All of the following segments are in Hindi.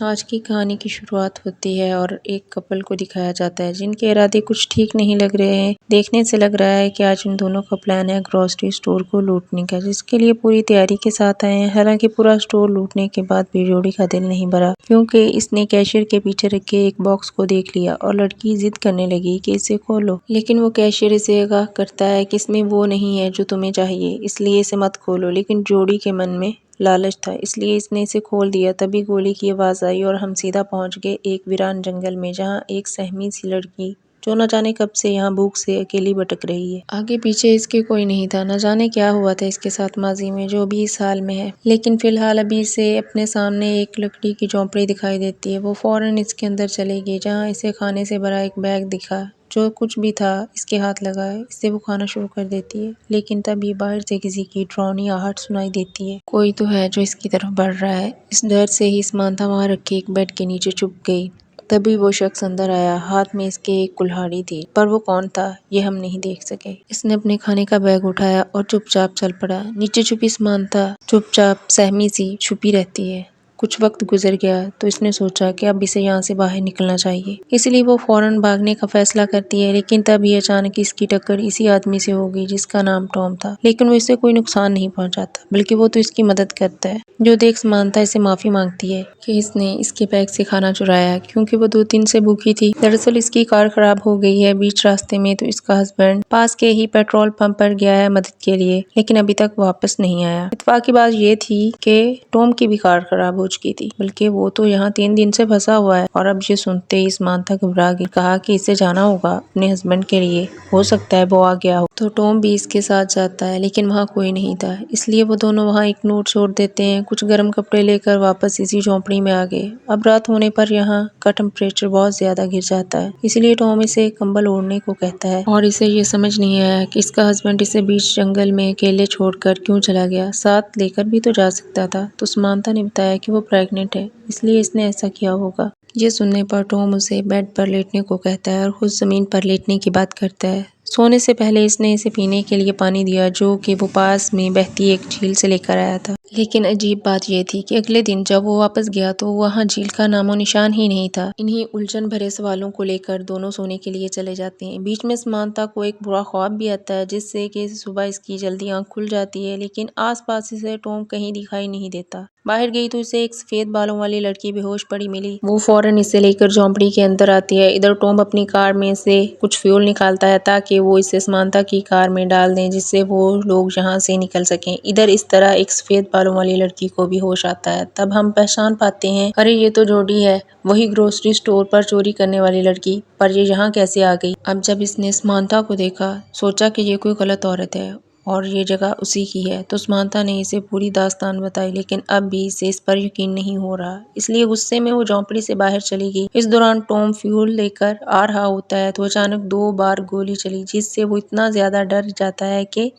आज की कहानी की शुरुआत होती है और एक कपल को दिखाया जाता है जिनके इरादे कुछ ठीक नहीं लग रहे हैं। देखने से लग रहा है कि आज इन दोनों का प्लान है ग्रोसरी स्टोर को लूटने का, जिसके लिए पूरी तैयारी के साथ आए हैं। हालांकि पूरा स्टोर लूटने के बाद भी जोड़ी का दिल नहीं भरा, क्योंकि इसने कैशियर के पीछे रखे एक बॉक्स को देख लिया और लड़की जिद करने लगी कि इसे खोलो। लेकिन वो कैशियर इसे आगाह करता है कि इसमें वो नहीं है जो तुम्हें चाहिए, इसलिए इसे मत खोलो। लेकिन जोड़ी के मन में लालच था, इसलिए इसने इसे खोल दिया। तभी गोली की आवाज आई और हम सीधा पहुंच गए एक वीरान जंगल में, जहां एक सहमी सी लड़की जो न जाने कब से यहाँ भूख से अकेली भटक रही है। आगे पीछे इसके कोई नहीं था, न जाने क्या हुआ था इसके साथ माजी में, जो भी इस हाल में है। लेकिन फिलहाल अभी इसे अपने सामने एक लकड़ी की झोंपड़ी दिखाई देती है। वो फौरन इसके अंदर चली गई, जहाँ इसे खाने से भरा एक बैग दिखा। जो कुछ भी था इसके हाथ लगा है, इससे वो खाना शुरू कर देती है। लेकिन तभी बाहर से किसी की डरावनी आहट सुनाई देती है। कोई तो है जो इसकी तरफ बढ़ रहा है। इस डर से ही समांथा वहां रखे एक बेड के नीचे छुप गई। तभी वो शख्स अंदर आया, हाथ में इसके एक कुल्हाड़ी थी, पर वो कौन था ये हम नहीं देख सके। इसने अपने खाने का बैग उठाया और चुपचाप चल पड़ा। नीचे छुपी समांथा चुपचाप सहमी सी छुपी रहती है। कुछ वक्त गुजर गया तो इसने सोचा कि अब इसे यहाँ से बाहर निकलना चाहिए, इसलिए वो फौरन भागने का फैसला करती है। लेकिन तभी अचानक इसकी टक्कर इसी आदमी से हो गई जिसका नाम टॉम था। लेकिन वो इसे कोई नुकसान नहीं पहुंचाता, बल्कि वो तो इसकी मदद करता है। जो देख समांथा इसे माफी मांगती है कि इसने इसके बैग से खाना चुराया, क्योंकि वो 2 दिन से भूखी थी। दरअसल इसकी कार खराब हो गई है बीच रास्ते में, तो इसका हस्बैंड पास के ही पेट्रोल पंप पर गया है मदद के लिए, लेकिन अभी तक वापस नहीं आया। इत्तेफाक की बात ये थी कि टॉम की भी कार खराब हो चुकी थी, बल्कि वो तो यहाँ 3 दिन से फंसा हुआ है। और अब ये सुनते ही समांथा घबरा गई, कहा कि इसे जाना होगा अपने हस्बैंड के लिए, हो सकता है वो आ गया हो। तो टॉम भी इसके साथ जाता है, लेकिन वहाँ कोई नहीं था, इसलिए वो दोनों वहाँ एक नोट छोड़ देते हैं। कुछ गर्म कपड़े लेकर वापस इसी झोंपड़ी में आ गए। अब रात होने पर यहाँ का टेम्परेचर बहुत ज्यादा गिर जाता है, इसलिए टॉम इसे कंबल ओढ़ने को कहता है। और इसे ये समझ नहीं आया कि इसका हस्बैंड इसे बीच जंगल में अकेले छोड़कर क्यों चला गया, साथ लेकर भी तो जा सकता था। तो समांथा ने बताया कि वो प्रेग्नेंट है, इसलिए इसने ऐसा किया होगा। ये सुनने पर टॉम उसे बेड पर लेटने को कहता है और खुद जमीन पर लेटने की बात करता है। सोने से पहले इसने इसे पीने के लिए पानी दिया, जो कि वो पास में बहती एक झील से लेकर आया था। लेकिन अजीब बात यह थी कि अगले दिन जब वो वापस गया तो वहाँ झील का नामो निशान ही नहीं था। इन्हीं उलझन भरे सवालों को लेकर दोनों सोने के लिए चले जाते हैं। बीच में समांथा को एक बुरा ख्वाब भी आता है, जिससे कि सुबह इसकी जल्दी आंख खुल जाती है। लेकिन आसपास इसे टॉम कहीं दिखाई नहीं देता। बाहर गई तो इसे एक सफेद बालों वाली लड़की बेहोश पड़ी मिली। वो फौरन इसे लेकर झोंपड़ी के अंदर आती है। इधर टॉम अपनी कार में से कुछ फ्यूल निकालता है ताकि वो इसे समांथा की कार में डाल दें, जिससे वो लोग यहाँ से निकल सकें। इधर इस तरह एक सफेद बालों वाली लड़की को भी होश आता है। तब हम पहचान पाते हैं, अरे ये तो जोड़ी है, वही ग्रोसरी स्टोर पर चोरी करने वाली लड़की। पर ये यहाँ कैसे आ गई? अब जब इसने समांथा को देखा, सोचा कि ये कोई गलत औरत है और ये जगह उसी की है, तो समांथा ने इसे पूरी दास्तान बताई। लेकिन अब भी इसे इस पर यकीन नहीं हो रहा, इसलिए गुस्से में वो झोंपड़ी से बाहर चली गई। इस दौरान टॉम फ्यूल लेकर आ रहा होता है तो अचानक 2 बार गोली चली, जिससे वो इतना ज्यादा डर जाता है कि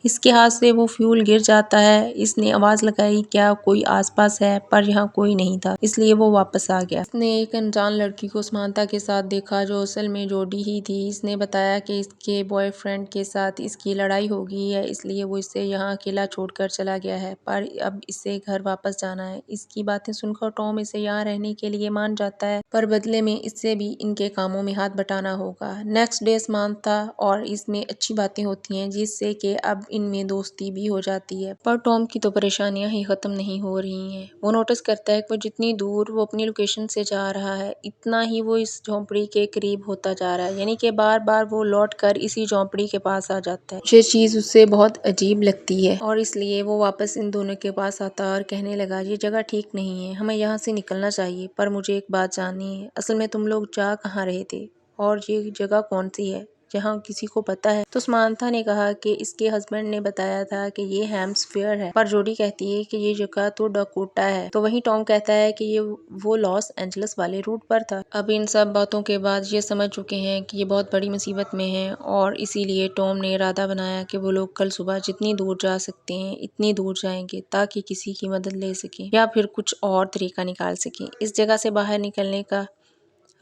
इसके हाथ से वो फ्यूल गिर जाता है। इसने आवाज लगाई, क्या कोई आसपास है? पर यहाँ कोई नहीं था, इसलिए वो वापस आ गया। इसने एक अनजान लड़की को समांथा के साथ देखा, जो असल में जोड़ी ही थी। इसने बताया कि इसके बॉयफ्रेंड के साथ इसकी लड़ाई हो गई है, इसलिए वो इसे यहाँ अकेला छोड़कर चला गया है, पर अब इसे घर वापस जाना है। इसकी बातें सुनकर टॉम इसे यहाँ रहने के लिए मान जाता है, पर बदले में इससे भी इनके कामों में हाथ बटाना होगा। नेक्स्ट डे समांथा और इसमें अच्छी बातें होती हैं, जिससे कि अब इनमें दोस्ती भी हो जाती है। पर टॉम की तो परेशानियां ही खत्म नहीं हो रही हैं। वो नोटिस करता है कि वो जितनी दूर वो अपनी लोकेशन से जा रहा है, इतना ही वो इस झोंपड़ी के करीब होता जा रहा है, यानी कि बार बार वो लौट कर इसी झोंपड़ी के पास आ जाता है। ये चीज उससे बहुत अजीब लगती है और इसलिए वो वापस इन दोनों के पास आता और कहने लगा, ये जगह ठीक नहीं है, हमें यहाँ से निकलना चाहिए। पर मुझे एक बात जाननी है, असल में तुम लोग जा कहाँ रहे थे और ये जगह कौन सी है, जहाँ किसी को पता है? तो समांथा ने कहा कि इसके हस्बैंड ने बताया था कि ये हैम्सफेयर है, पर जोडी कहती है कि ये जगह तो डकोटा है। तो वहीं टॉम कहता है कि ये वो लॉस एंजलिस वाले रूट पर था। अब इन सब बातों के बाद ये समझ चुके हैं कि ये बहुत बड़ी मुसीबत में है, और इसीलिए टॉम ने इरादा बनाया कि वो लोग कल सुबह जितनी दूर जा सकते हैं इतनी दूर जाएंगे, ताकि किसी की मदद ले सकें या फिर कुछ और तरीका निकाल सकें। इस जगह से बाहर निकलने का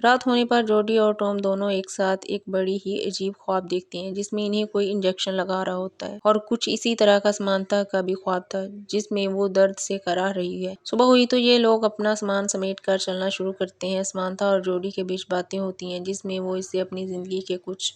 रात होने पर जोडी और टॉम दोनों एक साथ एक बड़ी ही अजीब ख्वाब देखते हैं जिसमें इन्हें कोई इंजेक्शन लगा रहा होता है और कुछ इसी तरह का समानता का भी ख्वाब था जिसमें वो दर्द से कराह रही है। सुबह हुई तो ये लोग अपना सामान समेट कर चलना शुरू करते हैं। समानता और जोडी के बीच बातें होती हैं जिसमें वो इससे अपनी जिंदगी के कुछ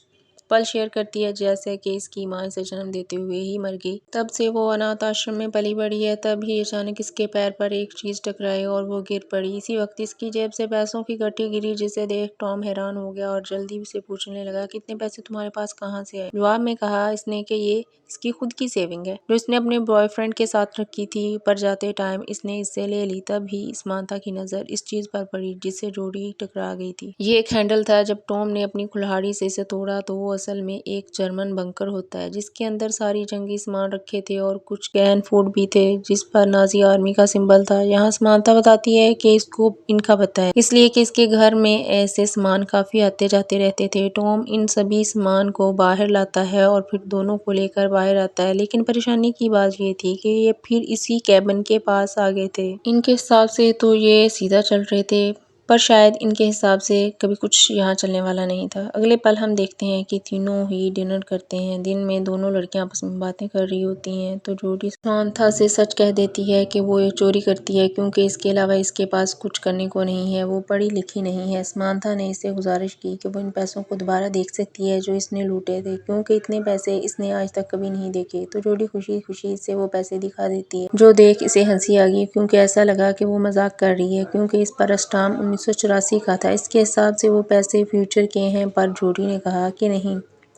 पल शेयर करती है, जैसे कि इसकी माँ इसे जन्म देते हुए ही मर गई। तब से वो अनाथ आश्रम में पली बड़ी है। तभी अचानक इसके पैर पर एक चीज टकराई और वो गिर पड़ी। इसी वक्त इसकी जेब से पैसों की गट्टी गिरी जिसे देख टॉम हैरान हो गया और जल्दी से पूछने लगा, कितने पैसे तुम्हारे पास कहाँ से आए? जवाब में कहा इसने कि ये इसकी खुद की सेविंग है जो इसने अपने बॉयफ्रेंड के साथ रखी थी, पर जाते टाइम इसने इससे ले ली। तभी समानता की नजर इस चीज पर पड़ी जिससे जोडी टकरा गई थी। ये एक हैंडल था। जब टॉम ने अपनी कुल्हाड़ी से इसे तोड़ा तो वो असल में एक जर्मन बंकर होता है जिसके अंदर सारी जंगी सामान रखे थे और कुछ कैन फूड भी थे जिस पर नाजी आर्मी का सिंबल था। यहाँ समानता बताती है कि इसको इनका पता है, इसलिए कि इसके घर में ऐसे सामान काफी आते जाते रहते थे। टॉम इन सभी सामान को बाहर लाता है और फिर दोनों को लेकर बाहर आता है, लेकिन परेशानी की बात ये थी कि ये फिर इसी कैबिन के पास आ गए थे। इनके हिसाब से तो ये सीधा चल रहे थे, पर शायद इनके हिसाब से कभी कुछ यहाँ चलने वाला नहीं था। अगले पल हम देखते हैं कि तीनों ही डिनर करते हैं। दिन में दोनों लड़कियां आपस में बातें कर रही होती हैं तो जोडी समानता से सच कह देती है कि वो ये चोरी करती है क्योंकि इसके अलावा इसके पास कुछ करने को नहीं है, वो पढ़ी लिखी नहीं है। समानता ने इससे गुजारिश की कि वो इन पैसों को दोबारा देख सकती है जो इसने लूटे थे, क्योंकि इतने पैसे इसने आज तक कभी नहीं देखे। तो जोडी खुशी खुशी से वो पैसे दिखा देती है जो देख इसे हंसी आ गई, क्योंकि ऐसा लगा कि वो मजाक कर रही है क्योंकि इस पर स्टाम्प 1984 का था। इसके हिसाब से वो पैसे फ्यूचर के हैं, पर जोडी ने कहा कि नहीं,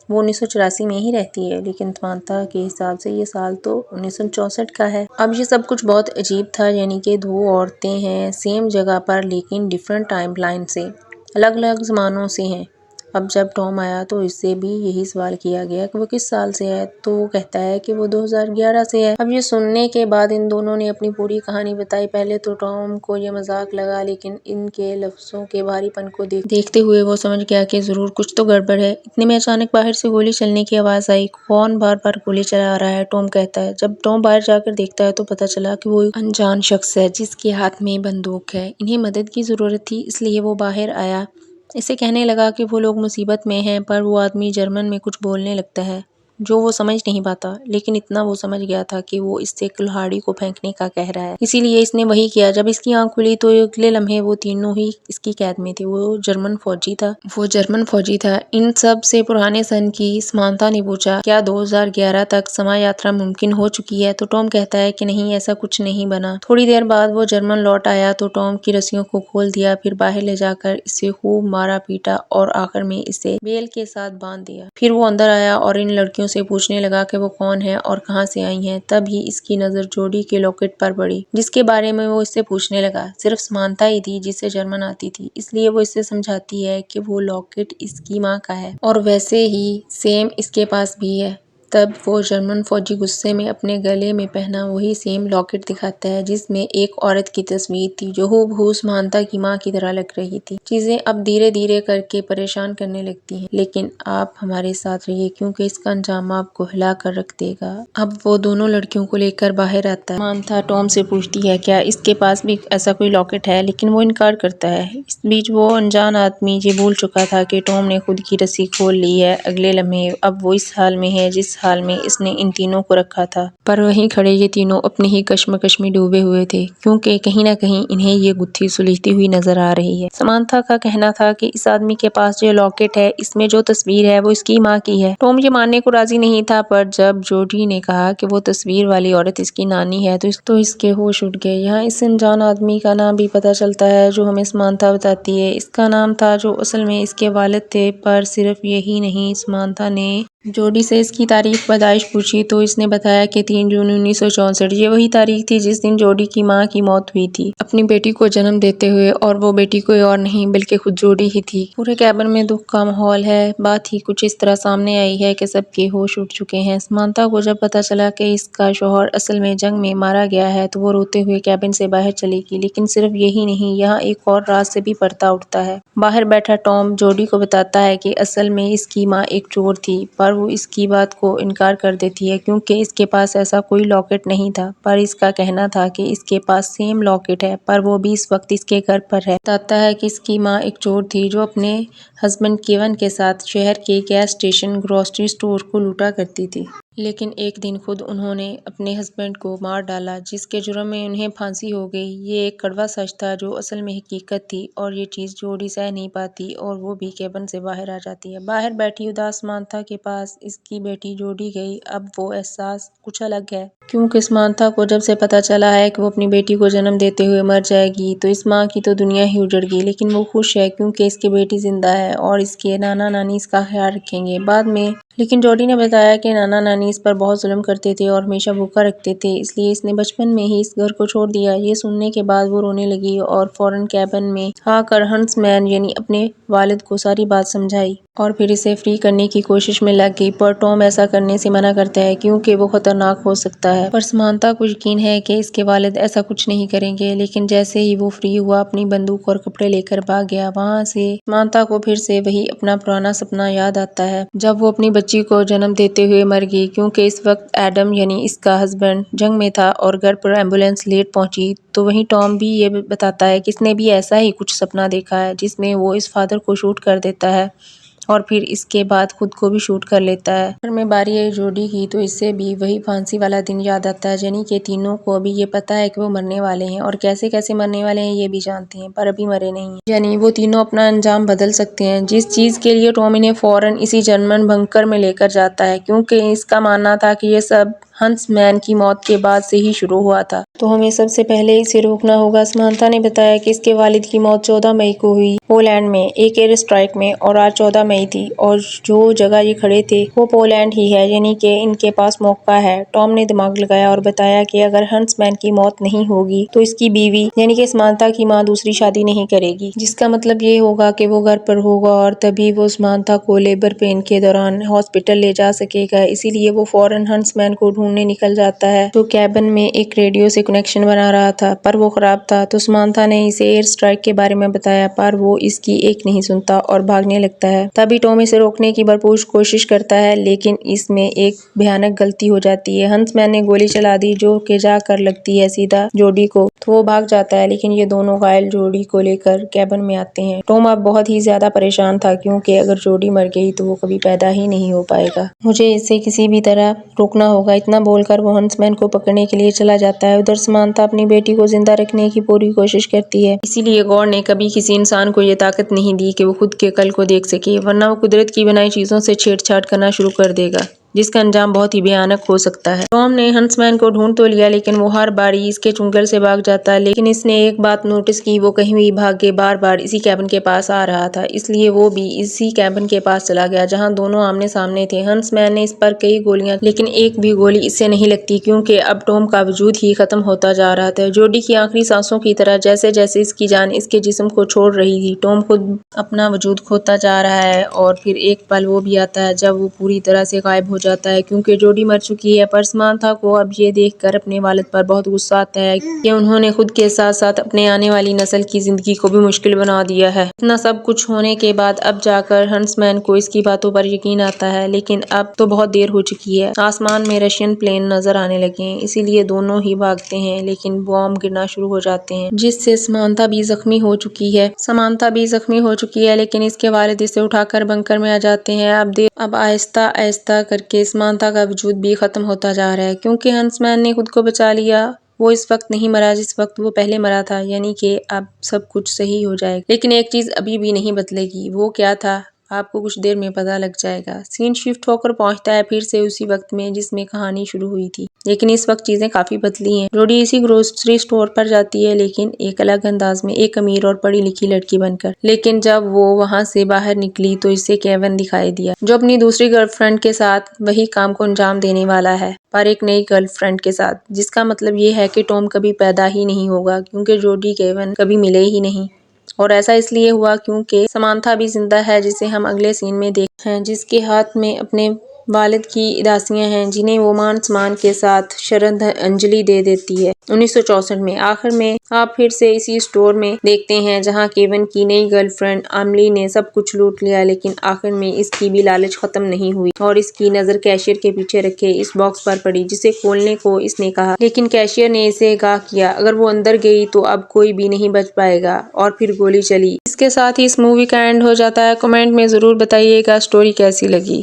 वो 1984 में ही रहती है, लेकिन समानता के हिसाब से ये साल तो 1964 का है। अब ये सब कुछ बहुत अजीब था, यानी कि दो औरतें हैं सेम जगह पर लेकिन डिफरेंट टाइम लाइन से, अलग अलग जमानों से हैं। अब जब टॉम आया तो इससे भी यही सवाल किया गया कि वो किस साल से है, तो वो कहता है कि वो 2011 से है। अब ये सुनने के बाद इन दोनों ने अपनी पूरी कहानी बताई। पहले तो टॉम को ये मजाक लगा, लेकिन इनके लफ्जों के भारीपन को देखते हुए वो समझ गया कि जरूर कुछ तो गड़बड़ है। इतने में अचानक बाहर से गोली चलने की आवाज आई। कौन बार बार गोली चला रहा है? टॉम कहता है। जब टॉम बाहर जाकर देखता है तो पता चला कि वो एक अनजान शख्स है जिसके हाथ में बंदूक है। इन्हें मदद की जरूरत थी, इसलिए वो बाहर आया। इसे कहने लगा कि वो लोग मुसीबत में हैं, पर वो आदमी जर्मन में कुछ बोलने लगता है जो वो समझ नहीं पाता, लेकिन इतना वो समझ गया था कि वो इससे कुल्हाड़ी को फेंकने का कह रहा है, इसीलिए इसने वही किया। जब इसकी आंख खुली तो अगले लम्हे वो तीनों ही इसकी कैद में थे। वो जर्मन फौजी था। इन सब से पुराने सन की समानता ने पूछा, क्या 2011 तक समय यात्रा मुमकिन हो चुकी है? तो टॉम कहता है कि नहीं, ऐसा कुछ नहीं बना। थोड़ी देर बाद वो जर्मन लौट आया तो टॉम की रस्सियों को खोल दिया, फिर बाहर ले जाकर इसे खूब मारा पीटा और आखिर में इसे बेल के साथ बांध दिया। फिर वो अंदर आया और इन लड़कियों से पूछने लगा कि वो कौन है और कहां से आई हैं। तभी इसकी नजर जोडी के लॉकेट पर पड़ी जिसके बारे में वो इससे पूछने लगा। सिर्फ समानता ही थी जिसे जर्मन आती थी, इसलिए वो इससे समझाती है कि वो लॉकेट इसकी माँ का है और वैसे ही सेम इसके पास भी है। तब वो जर्मन फौजी गुस्से में अपने गले में पहना वही सेम लॉकेट दिखाता है जिसमें एक औरत की तस्वीर थी जो हूबहू समानता की माँ की तरह लग रही थी। चीजें अब धीरे धीरे करके परेशान करने लगती हैं, लेकिन आप हमारे साथ रहिए क्योंकि इसका अंजाम आपको हिला कर रख देगा। अब वो दोनों लड़कियों को लेकर बाहर आता है। समानता टॉम से पूछती है क्या इसके पास भी ऐसा कोई लॉकेट है, लेकिन वो इनकार करता है। इस बीच वो अनजान आदमी ये भूल चुका था कि टॉम ने खुद की रस्सी खोल ली है। अगले लम्हे अब वो इस हाल में है जिस हाल में इसने इन तीनों को रखा था, पर वहीं खड़े ये तीनों अपनी ही कश्मकश में डूबे हुए थे क्योंकि कहीं ना कहीं इन्हें ये गुत्थी सुलझती हुई नजर आ रही है। समानता का कहना था कि इस आदमी के पास जो लॉकेट है इसमें जो तस्वीर है वो इसकी माँ की है। टॉम ये मानने को राजी नहीं था, पर जब जोडी ने कहा कि वो तस्वीर वाली औरत इसकी नानी है तो इसके होश उड़ गए। यहाँ इस अनजान आदमी का नाम भी पता चलता है जो हमें समानता बताती है। इसका नाम था जो असल में इसके वालिद थे। पर सिर्फ यही नहीं, समानता ने जोडी से इसकी तारीख पैदाइश पूछी तो इसने बताया कि 3 जून 1964 ये वही तारीख थी जिस दिन जोडी की माँ की मौत हुई थी अपनी बेटी को जन्म देते हुए, और वो बेटी कोई और नहीं बल्कि खुद जोडी ही थी। पूरे कैबिन में दुख का माहौल है। बात ही कुछ इस तरह सामने आई है कि सबके होश उड़ चुके हैं। समानता को जब पता चला कि इसका शौहर असल में जंग में मारा गया है तो वो रोते हुए कैबिन से बाहर चली गई। लेकिन सिर्फ यही नहीं, यहाँ एक और राज से भी पर्दा उठता है। बाहर बैठा टॉम जोडी को बताता है कि असल में इसकी माँ एक चोर थी, पर वो इसकी बात को इनकार कर देती है क्योंकि इसके पास ऐसा कोई लॉकेट नहीं था, पर इसका कहना था कि इसके पास सेम लॉकेट है, पर वो भी इस वक्त इसके घर पर है। बताता है कि इसकी माँ एक चोर थी जो अपने हस्बैंड केवन के साथ शहर के गैस स्टेशन ग्रोसरी स्टोर को लूटा करती थी, लेकिन एक दिन खुद उन्होंने अपने हस्बैंड को मार डाला, जिसके जुर्म में उन्हें फांसी हो गई। ये एक कड़वा सच था जो असल में हकीकत थी, और ये चीज़ जोडी सह नहीं पाती और वो भी केबिन से बाहर आ जाती है। बाहर बैठी उदास समांथा के पास इसकी बेटी जोडी गई। अब वो एहसास कुछ अलग है, क्योंकि समांथा को जब से पता चला है कि वो अपनी बेटी को जन्म देते हुए मर जाएगी, तो इस माँ की तो दुनिया ही उजड़ गई। लेकिन वो खुश है क्योंकि इसकी बेटी जिंदा है और इसके नाना नानी इसका ख्याल रखेंगे बाद में। लेकिन जोडी ने बताया कि नाना नानी इस पर बहुत जुल्म करते थे और हमेशा भूखा रखते थे, इसलिए इसने बचपन में ही इस घर को छोड़ दिया। ये सुनने के बाद वो रोने लगी और फौरन कैबिन में आकर हंसमैन यानी अपने वालिद को सारी बात समझाई और फिर इसे फ्री करने की कोशिश में लग गई। पर टॉम ऐसा करने से मना करता है क्योंकि वो खतरनाक हो सकता है। पर समांथा को यकीन है कि इसके वालिद ऐसा कुछ नहीं करेंगे। लेकिन जैसे ही वो फ्री हुआ, अपनी बंदूक और कपड़े लेकर भाग गया। वहाँ से समांथा को फिर से वही अपना पुराना सपना याद आता है जब वो अपनी बच्ची को जन्म देते हुए मर गई, क्योंकि इस वक्त एडम यानी इसका हस्बैंड जंग में था और घर पर एम्बुलेंस लेट पहुंची। तो वहीं टॉम भी ये बताता है कि इसने भी ऐसा ही कुछ सपना देखा है जिसमें वो इस फादर को शूट कर देता है और फिर इसके बाद खुद को भी शूट कर लेता है। घर में बारी आई जोडी की तो इससे भी वही फांसी वाला दिन याद आता है। यानी कि तीनों को अभी ये पता है कि वो मरने वाले हैं और कैसे कैसे मरने वाले हैं ये भी जानते हैं, पर अभी मरे नहीं हैं। यानी वो तीनों अपना अंजाम बदल सकते हैं, जिस चीज के लिए टॉम इन्हें फौरन इसी जर्मन बंकर में लेकर जाता है, क्योंकि इसका मानना था कि ये सब हंसमैन की मौत के बाद से ही शुरू हुआ था। तो हमें सबसे पहले इसे रोकना होगा। समांथा ने बताया कि इसके वालिद की मौत 14 मई को हुई पोलैंड में एक एयर स्ट्राइक में, और आज 14 मई थी और जो जगह ये खड़े थे वो पोलैंड ही है, यानी कि इनके पास मौका है। टॉम ने दिमाग लगाया और बताया कि अगर हंसमैन की मौत नहीं होगी तो इसकी बीवी यानी कि समांथा की माँ दूसरी शादी नहीं करेगी, जिसका मतलब ये होगा कि वो घर पर होगा और तभी वो समांथा को लेबर पेन के दौरान हॉस्पिटल ले जा सकेगा। इसीलिए वो फौरन हंसमैन को ढूंढने निकल जाता है, जो कैबिन में एक रेडियो से कनेक्शन बना रहा था, पर वो खराब था। तो समांथा ने इसे एयर स्ट्राइक के बारे में बताया, पर वो इसकी एक नहीं सुनता और भागने लगता है। तभी टॉम इसे रोकने की भरपूर कोशिश करता है, लेकिन इसमें एक भयानक गलती हो जाती है। हंसमैन ने गोली चला दी जो कि जाकर लगती है सीधा जोडी को, तो वो भाग जाता है। लेकिन ये दोनों घायल जोडी को लेकर कैबिन में आते हैं। टॉम अब बहुत ही ज्यादा परेशान था क्योंकि अगर जोडी मर गई तो वो कभी पैदा ही नहीं हो पाएगा। मुझे इसे किसी भी तरह रोकना होगा, इतना बोलकर वो हंसमैन को पकड़ने के लिए चला जाता है। उधर समांथा अपनी बेटी को जिंदा रखने की पूरी कोशिश करती है। इसीलिए गॉड ने कभी किसी इंसान को ये ताकत नहीं दी कि वो खुद के कल को देख सके, वरना वो कुदरत की बनाई चीजों से छेड़छाड़ करना शुरू कर देगा, जिसका अंजाम बहुत ही भयानक हो सकता है। टॉम ने हंसमैन को ढूंढ तो लिया, लेकिन वो हर बारी इसके चुंगल से भाग जाता है। लेकिन इसने एक बात नोटिस की, वो कहीं भी भाग के बार बार इसी कैबिन के पास आ रहा था, इसलिए वो भी इसी कैबिन के पास चला गया जहां दोनों आमने सामने थे। हंसमैन ने इस पर कई गोलियां, लेकिन एक भी गोली इससे नहीं लगती, क्योंकि अब टॉम का वजूद ही खत्म होता जा रहा था। जोडी की आखिरी सांसों की तरह जैसे जैसे इसकी जान इसके जिस्म को छोड़ रही थी, टॉम खुद अपना वजूद खोता जा रहा है। और फिर एक पल वो भी आता है जब वो पूरी तरह से गायब हो जाता है, क्योंकि जोडी मर चुकी है। पर समांथा को अब ये देखकर अपने वालिद पर बहुत गुस्सा आता है कि उन्होंने खुद के साथ साथ अपने आने वाली नस्ल की जिंदगी को भी मुश्किल बना दिया है। इतना सब कुछ होने के बाद अब जाकर हंसमैन को इसकी बातों पर यकीन आता है, लेकिन अब तो बहुत देर हो चुकी है। आसमान में रशियन प्लेन नजर आने लगे हैं, इसीलिए दोनों ही भागते हैं, लेकिन बॉम्ब गिरना शुरू हो जाते हैं, जिससे समांथा भी जख्मी हो चुकी है। लेकिन इसके वालिद इसे उठाकर बंकर में आ जाते हैं। अब आहिस्ता आहिस्ता करके समांथा का वजूद भी खत्म होता जा रहा है, क्योंकि हंसमैन ने खुद को बचा लिया। वो इस वक्त नहीं मरा जिस वक्त वो पहले मरा था, यानी कि अब सब कुछ सही हो जाएगा। लेकिन एक चीज अभी भी नहीं बदलेगी। वो क्या था, आपको कुछ देर में पता लग जाएगा। सीन शिफ्ट होकर पहुंचता है फिर से उसी वक्त में जिसमें कहानी शुरू हुई थी, लेकिन इस वक्त चीजें काफी बदली हैं। जोडी इसी ग्रोसरी स्टोर पर जाती है, लेकिन एक अलग अंदाज में, एक अमीर और पढ़ी लिखी लड़की बनकर। लेकिन जब वो वहां से बाहर निकली तो इसे केविन दिखाई दिया, जो अपनी दूसरी गर्लफ्रेंड के साथ वही काम को अंजाम देने वाला है, पर एक नई गर्लफ्रेंड के साथ। जिसका मतलब ये है कि टॉम कभी पैदा ही नहीं होगा, क्योंकि जोडी केविन कभी मिले ही नहीं। और ऐसा इसलिए हुआ क्योंकि समांथा भी जिंदा है, जिसे हम अगले सीन में देखते हैं, जिसके हाथ में अपने वालिद की उदासियां हैं जिन्हें वो मान सम्मान के साथ श्रद्धांजलि दे देती है। 1964 में आखिर में आप फिर से इसी स्टोर में देखते हैं जहां केविन की नई गर्लफ्रेंड अमली ने सब कुछ लूट लिया, लेकिन आखिर में इसकी भी लालच खत्म नहीं हुई और इसकी नजर कैशियर के पीछे रखे इस बॉक्स पर पड़ी जिसे खोलने को इसने कहा, लेकिन कैशियर ने इसे आगाह किया अगर वो अंदर गई तो अब कोई भी नहीं बच पाएगा और फिर गोली चली। इसके साथ ही इस मूवी का एंड हो जाता है। कमेंट में जरूर बताइएगा स्टोरी कैसी लगी।